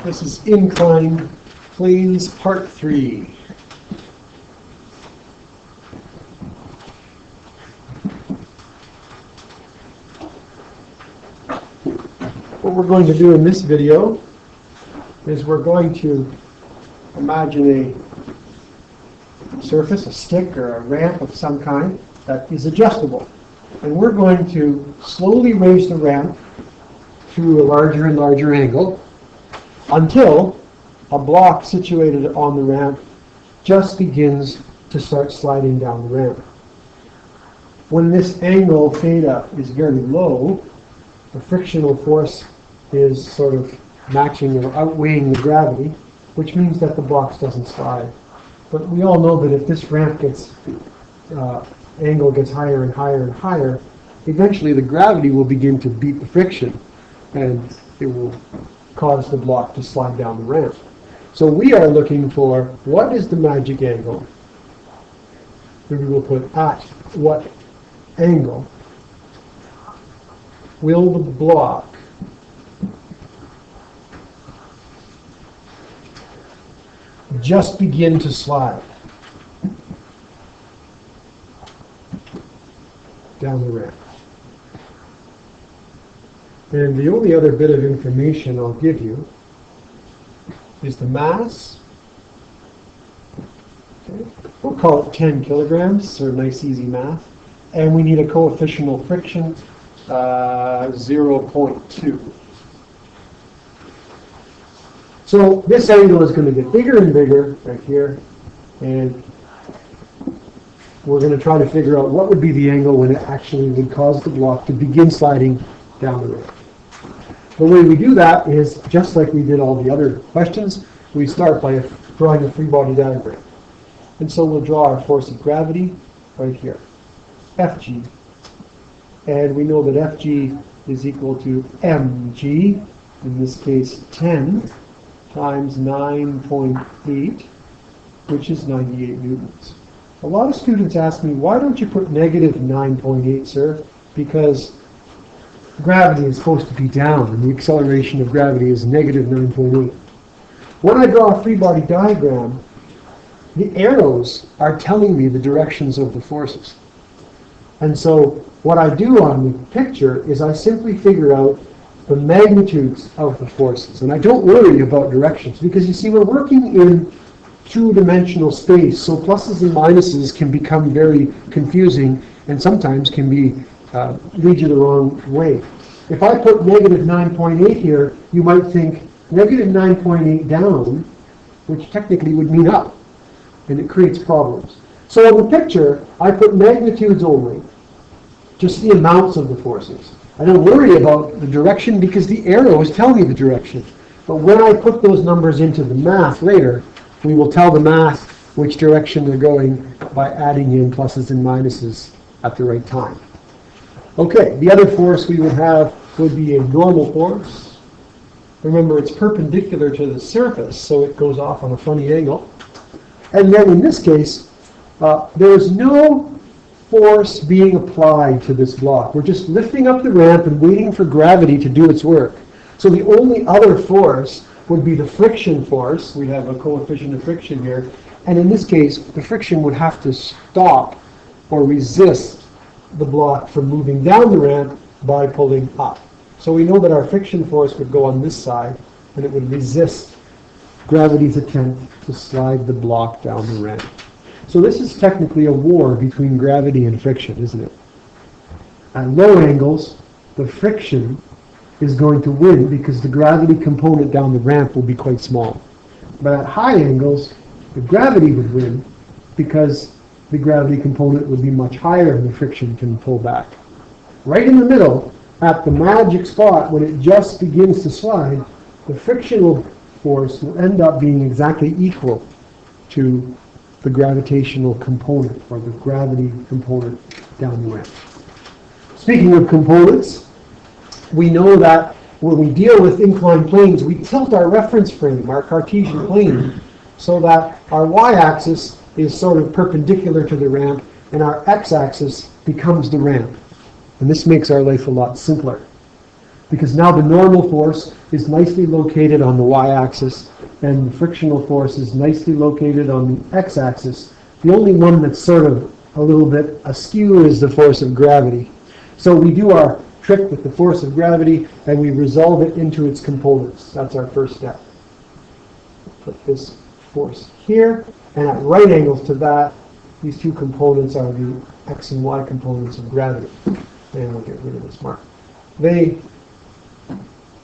This is Inclined Planes Part 3. What we're going to do in this video is we're going to imagine a surface, a stick or a ramp of some kind that is adjustable. And we're going to slowly raise the ramp to a larger and larger angle until a block situated on the ramp just begins to start sliding down the ramp. When this angle theta is very low, the frictional force is sort of matching or outweighing the gravity, which means that the block doesn't slide. But we all know that if this ramp angle gets higher and higher and higher, eventually the gravity will begin to beat the friction and it will cause the block to slide down the ramp. So we are looking for what is the magic angle. Maybe we'll put at what angle will the block just begin to slide down the ramp. And the only other bit of information I'll give you is the mass. Okay. We'll call it 10 kilograms, sort of nice easy math. And we need a coefficient of friction, 0.2. So this angle is going to get bigger and bigger right here, and we're going to try to figure out what would be the angle when it actually would cause the block to begin sliding down the ramp. The way we do that is just like we did all the other questions. We start by drawing a free body diagram. And so we'll draw our force of gravity right here, Fg. And we know that Fg is equal to mg, in this case 10 times 9.8, which is 98 newtons. A lot of students ask me, why don't you put negative 9.8, sir? Because gravity is supposed to be down, and the acceleration of gravity is negative 9.8. When I draw a free body diagram, the arrows are telling me the directions of the forces. And so what I do on the picture is I simply figure out the magnitudes of the forces. And I don't worry about directions, because you see, we're working in two-dimensional space, so pluses and minuses can become very confusing and sometimes can be lead you the wrong way. If I put negative 9.8 here, you might think negative 9.8 down, which technically would mean up, and it creates problems. So in the picture, I put magnitudes only, just the amounts of the forces. I don't worry about the direction because the arrows tell me the direction. But when I put those numbers into the math later, we will tell the math which direction they're going by adding in pluses and minuses at the right time. Okay, the other force we would have would be a normal force. Remember, it's perpendicular to the surface, so it goes off on a funny angle. And then in this case, there is no force being applied to this block. We're just lifting up the ramp and waiting for gravity to do its work. So the only other force would be the friction force. We have a coefficient of friction here. And in this case, the friction would have to stop or resist the block from moving down the ramp by pulling up. So we know that our friction force would go on this side, and it would resist gravity's attempt to slide the block down the ramp. So this is technically a war between gravity and friction, isn't it? At low angles, the friction is going to win because the gravity component down the ramp will be quite small. But at high angles, the gravity would win because the gravity component would be much higher and the friction can pull back. Right in the middle, at the magic spot, when it just begins to slide, the frictional force will end up being exactly equal to the gravitational component, or the gravity component down the ramp. Speaking of components, we know that when we deal with inclined planes, we tilt our reference frame, our Cartesian plane, so that our y-axis is sort of perpendicular to the ramp, and our x-axis becomes the ramp. And this makes our life a lot simpler. because now the normal force is nicely located on the y-axis and the frictional force is nicely located on the x-axis. The only one that's sort of a little bit askew is the force of gravity. So we do our trick with the force of gravity and we resolve it into its components. That's our first step. Put this force here, and at right angles to that, these two components are the x and y components of gravity. And we'll get rid of this mark. They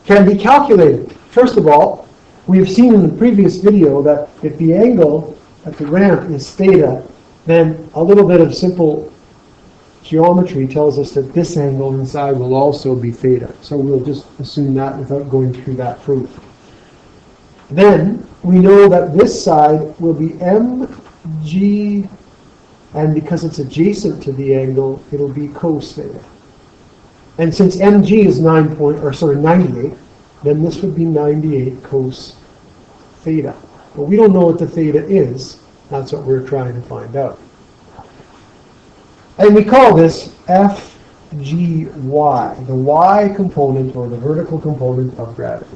can be calculated. First of all, we have seen in the previous video that if the angle at the ramp is theta, then a little bit of simple geometry tells us that this angle inside will also be theta. So we'll just assume that without going through that proof. Then we know that this side will be mg, and because it's adjacent to the angle, it'll be cos theta. And since mg is 98, then this would be 98 cos theta. But we don't know what the theta is. That's what we're trying to find out. And we call this FGY, the y component or the vertical component of gravity.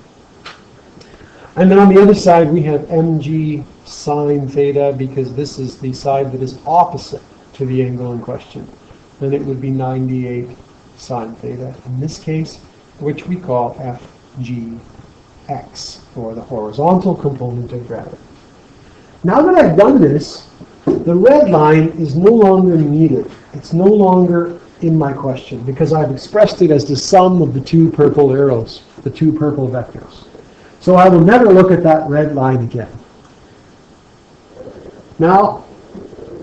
And then on the other side we have mg sine theta, because this is the side that is opposite to the angle in question. Then it would be 98 sine theta in this case, which we call FGX, or the horizontal component of gravity. Now that I've done this, the red line is no longer needed. It's no longer in my question because I've expressed it as the sum of the two purple arrows, the two purple vectors. So I will never look at that red line again. Now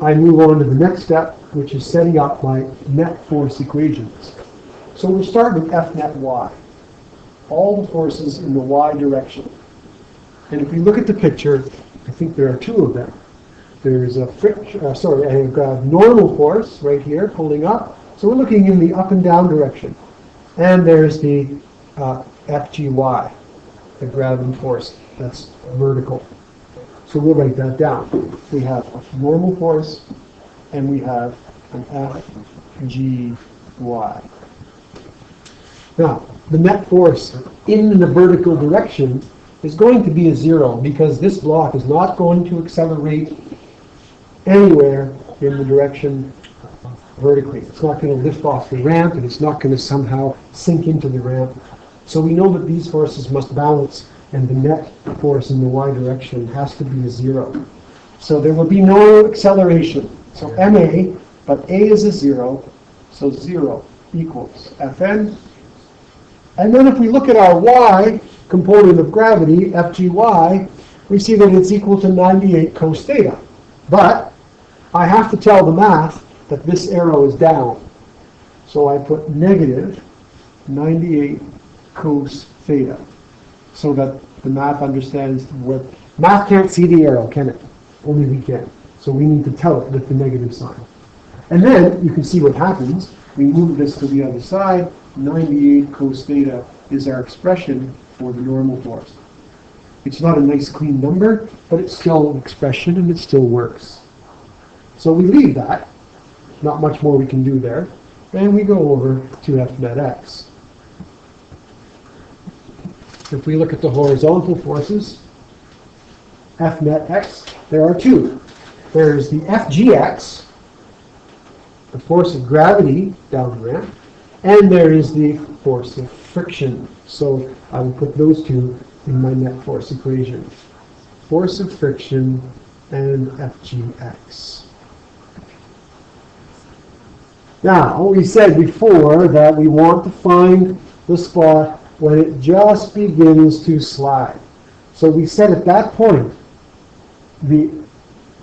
I move on to the next step, which is setting up my net force equations. So we'll start with F net y, all the forces in the y direction. And if we look at the picture, I think there are two of them. There's a normal force right here pulling up. So we're looking in the up and down direction. And there's the FGY, the gravity force that's vertical. So we'll write that down. We have a normal force and we have an FGY. Now, the net force in the vertical direction is going to be a zero because this block is not going to accelerate anywhere in the direction vertically. It's not going to lift off the ramp and it's not going to somehow sink into the ramp. So we know that these forces must balance and the net force in the y direction has to be a zero. So there will be no acceleration. So ma, but a is a zero, so 0 equals Fn. And then if we look at our y component of gravity, FGY, we see that it's equal to 98 cos theta. But I have to tell the math that this arrow is down. So I put negative 98 cos theta so that the math understands what... Math can't see the arrow, can it? Only we can. So we need to tell it with the negative sign. And then you can see what happens. We move this to the other side. 98 cos theta is our expression for the normal force. It's not a nice clean number, but it's still an expression and it still works. So we leave that. Not much more we can do there. And we go over to F net x. If we look at the horizontal forces, F net x, there are two. There's the FGX, the force of gravity down the ramp, and there is the force of friction. So I will put those two in my net force equation. Force of friction and FGX. Now, we said before that we want to find the spot when it just begins to slide. So we said at that point, the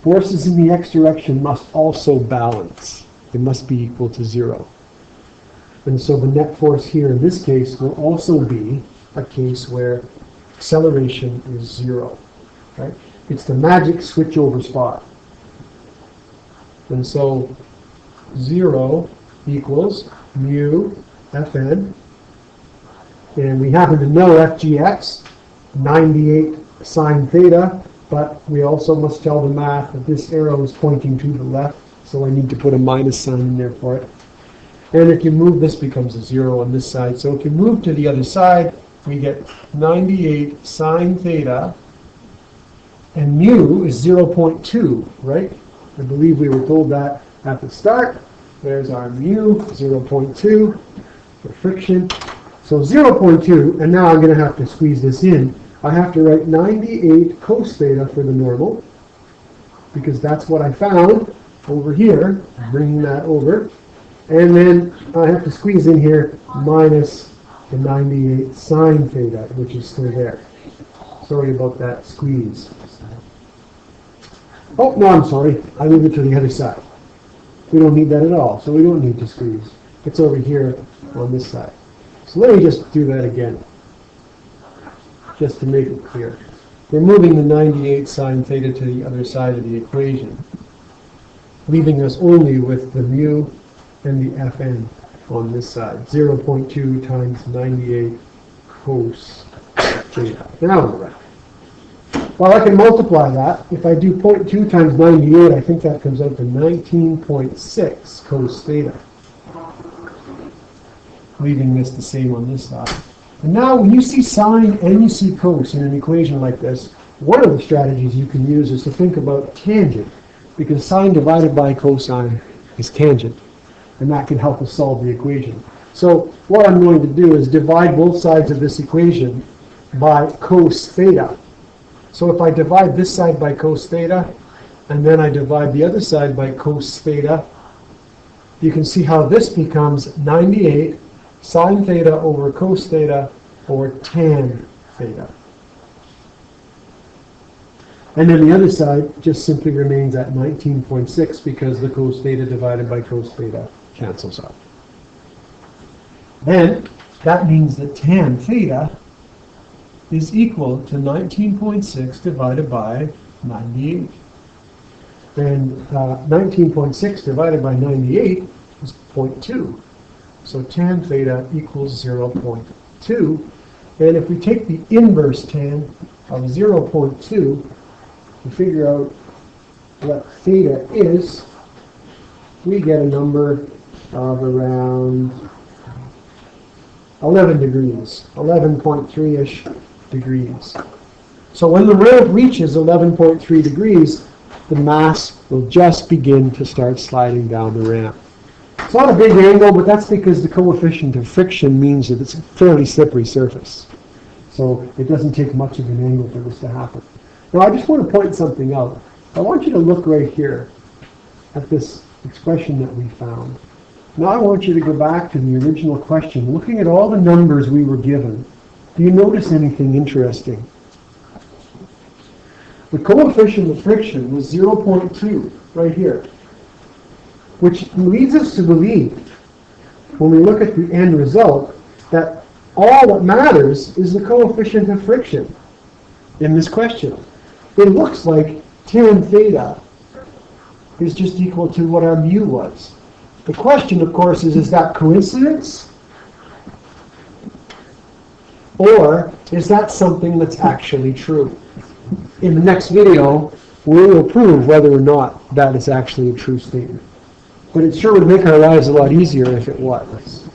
forces in the x direction must also balance. They must be equal to 0. And so the net force here in this case will also be a case where acceleration is 0. Right? It's the magic switchover spot. And so 0 equals mu Fn. And we happen to know FGX, 98 sine theta, but we also must tell the math that this arrow is pointing to the left, so I need to put a minus sign in there for it. And if you move, this becomes a 0 on this side. So if you move to the other side, we get 98 sine theta, and mu is 0.2, right? I believe we were told that at the start. There's our mu, 0.2 for friction. So 0.2, and now I'm going to have to squeeze this in. I have to write 98 cos theta for the normal, because that's what I found over here, bringing that over. And then I have to squeeze in here minus the 98 sine theta, which is still there. Sorry about that squeeze. Oh, no, I'm sorry. I moved it to the other side. We don't need that at all, so we don't need to squeeze. It's over here on this side. So let me just do that again, just to make it clear. We're moving the 98 sine theta to the other side of the equation, leaving us only with the mu and the Fn on this side. 0.2 times 98 cos theta. Now we're right. Well, I can multiply that. If I do 0.2 times 98, I think that comes out to 19.6 cos theta. Leaving this the same on this side. And now when you see sine and you see cos in an equation like this, one of the strategies you can use is to think about tangent, because sine divided by cosine is tangent, and that can help us solve the equation. So what I'm going to do is divide both sides of this equation by cos theta. So if I divide this side by cos theta, and then I divide the other side by cos theta, you can see how this becomes 98 sine theta over cos theta or tan theta. And then the other side just simply remains at 19.6 because the cos theta divided by cos theta cancels out. Then that means that tan theta is equal to 19.6 divided by 98. And 19.6 divided by 98 is 0.2. So tan theta equals 0.2. And if we take the inverse tan of 0.2 to figure out what theta is, we get a number of around 11 degrees, 11.3-ish degrees. So when the ramp reaches 11.3 degrees, the mass will just begin to start sliding down the ramp. It's not a big angle, but that's because the coefficient of friction means that it's a fairly slippery surface. So it doesn't take much of an angle for this to happen. Now I just want to point something out. I want you to look right here at this expression that we found. Now I want you to go back to the original question, looking at all the numbers we were given. Do you notice anything interesting? The coefficient of friction was 0.2 right here, which leads us to believe, when we look at the end result, that all that matters is the coefficient of friction in this question. It looks like tan theta is just equal to what our mu was. The question, of course, is that coincidence? Or is that something that's actually true? In the next video, we will prove whether or not that is actually a true statement. But it sure would make our lives a lot easier if it was.